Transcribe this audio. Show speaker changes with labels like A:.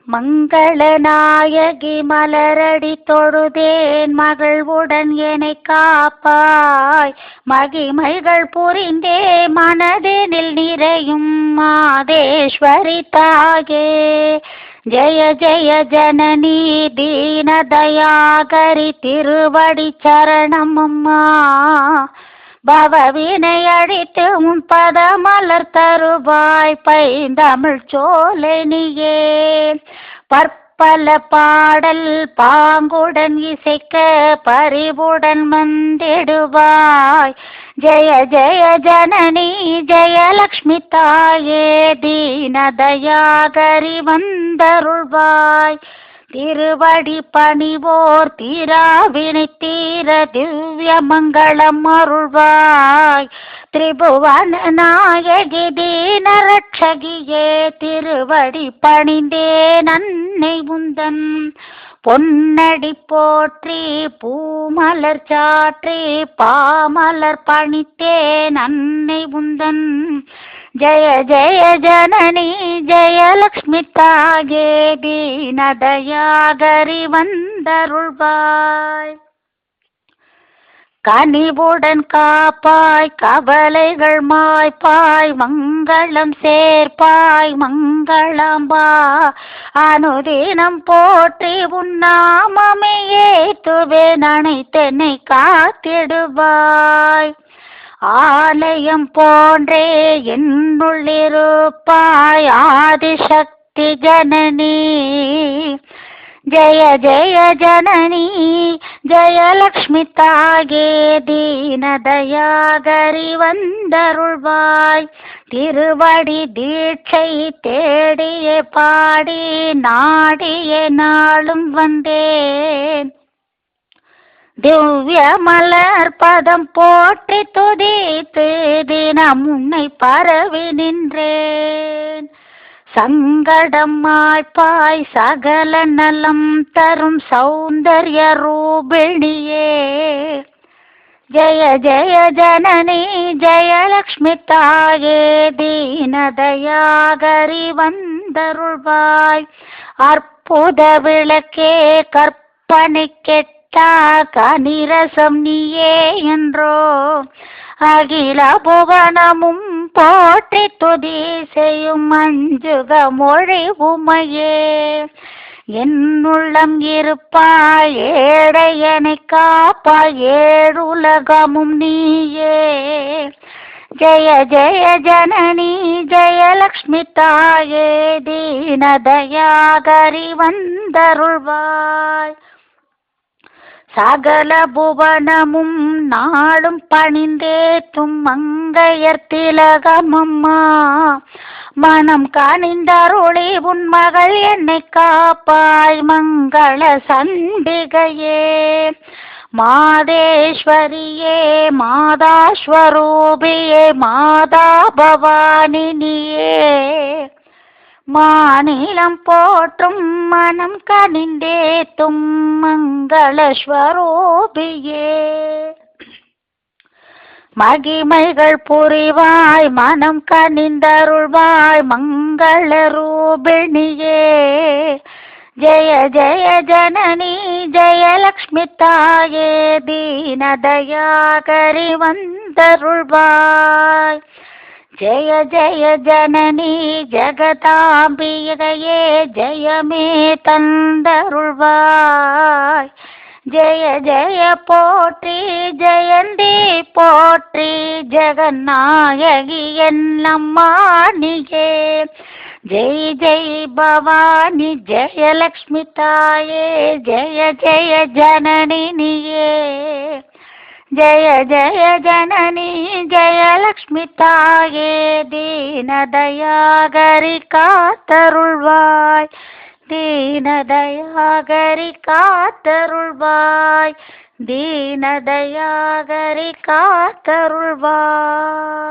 A: மங்களநாயகி மலரடி தொழுதேன் மகிழ்வுடன் என்னை காப்பாய். மகிமைகள் புரிந்தே மனதினில் நிறையும் மாதேஸ்வரி தாயே. ஜெய ஜெய ஜனனி தீனதயாகரி திருவடி சரணம் அம்மா. பவவினை அழித்து உன் பதமலர் தருவாய் பைந்தமிழ் சோலைனியே. பற்பல பாடல் பாங்குடன் இசைக்க பரிவுடன் வந்திடுவாய். ஜெய ஜெய ஜனனி ஜெயலக்ஷ்மி தாயே. தீனதயாகரி வந்தருள்வாய். திருவடி பணிவோர் தீராவினை தீர திவ்ய மங்களம் அருள்வாய். திரிபுவன நாயகி தீன ரட்சகியே. திருவடி பணிந்தேன் அன்னை உந்தன் பொன்னடி போற்றி. பூமலர் சாற்றி பாமலர் பணித்தேன் அன்னை உந்தன். ஜெய ஜெய ஜனனி ஜெயலக்ஷ்மி தாயே. தீனதயாகரி வந்தருள்வாய். கனிவுடன் காப்பாய் கவலைகள் மாய்ப்பாய். மங்களம் சேர்ப்பாய் மங்களாம்பா. அனுதினம் போற்றி உன்னாமமே ஏத்துவேன் அனைத்தென்னை காத்திடுவாய். ஆலயம் போன்றே என்னுள்ளிருப்பாய் ஆதிசக்தி ஜனனி. ஜெய ஜெய ஜனனி ஜெயலக்ஷ்மி தாயே. தீனதயாகரி வந்தருள்வாய். திருவடி தீட்சை தேடிய பாடி நாடிய நாளும் வந்தேன். திவ்ய மலர் பதம் போற்றி துதித்து தினம் உன்னை பரவி நின்றேன். சங்கடம் மாய்ப்பாய் சகல நலம் தரும் சௌந்தர்ய ரூபிணியே. ஜெய ஜெய ஜனனி ஜெயலக்ஷ்மி தாயே. தீனதயாகரி வந்தருள்வாய். அற்புத விளக்கே கற்பனை கெட்ட கனிரசம் நீயே என்றோ. அகில புவனமும் போற்றி துதி செய்யும் அஞ்சுக மொழி உமையே. என்னுள்ளம் இருப்பாய் ஏழையனை காப்பாய் ஏழுலகமும் நீயே. ஜெய ஜெய ஜனனி ஜெயலக்ஷ்மி தாயே. தீனதயாகரி வந்தருள்வாய். சகல புவனமும் நாளும் பணிந்தேத்தும் மங்கையர் திலகமம்மா. மனம் கனிந்தருளி உன் மகள் என்னை காப்பாய் மங்கள சண்டிகையே. மாதேஸ்வரியே மாதாஸ்வரூபியே மாதா பவானினியே. மாநிலம் போற்றும் மனம் கனிந்தேத்தும் மங்களஸ்வரூபியே. மகிமைகள் புரிவாய் மனம் கனிந்தருள்வாய் மங்கள ரூபிணியே. ஜெய ஜெய ஜனனி ஜெயலக்ஷ்மி தாயே. தீனதயாகரி வந்தருள்வாய். ஜெய ஜெய ஜனனி ஜெகதாம்பிகையே. ஜெயமே தந்தருள்வாய். ஜெய ஜெய போற்றி ஜெயந்தி போற்றி. ஜெகநாயகி என்னம்மானியே. ஜெய் ஜெய் பவானி ஜெயலக்ஷ்மி தாயே. ஜெய ஜெய ஜனனி நீயே. ஜெய ஜெய ஜனனி ஜெயலக்ஷ்மி தாயே. தீனதயாகரி காத்தருள்வாய். தீனதயாகரி காத்தருள்வாய். தீனதயாகரி காத்தருள்வாய்.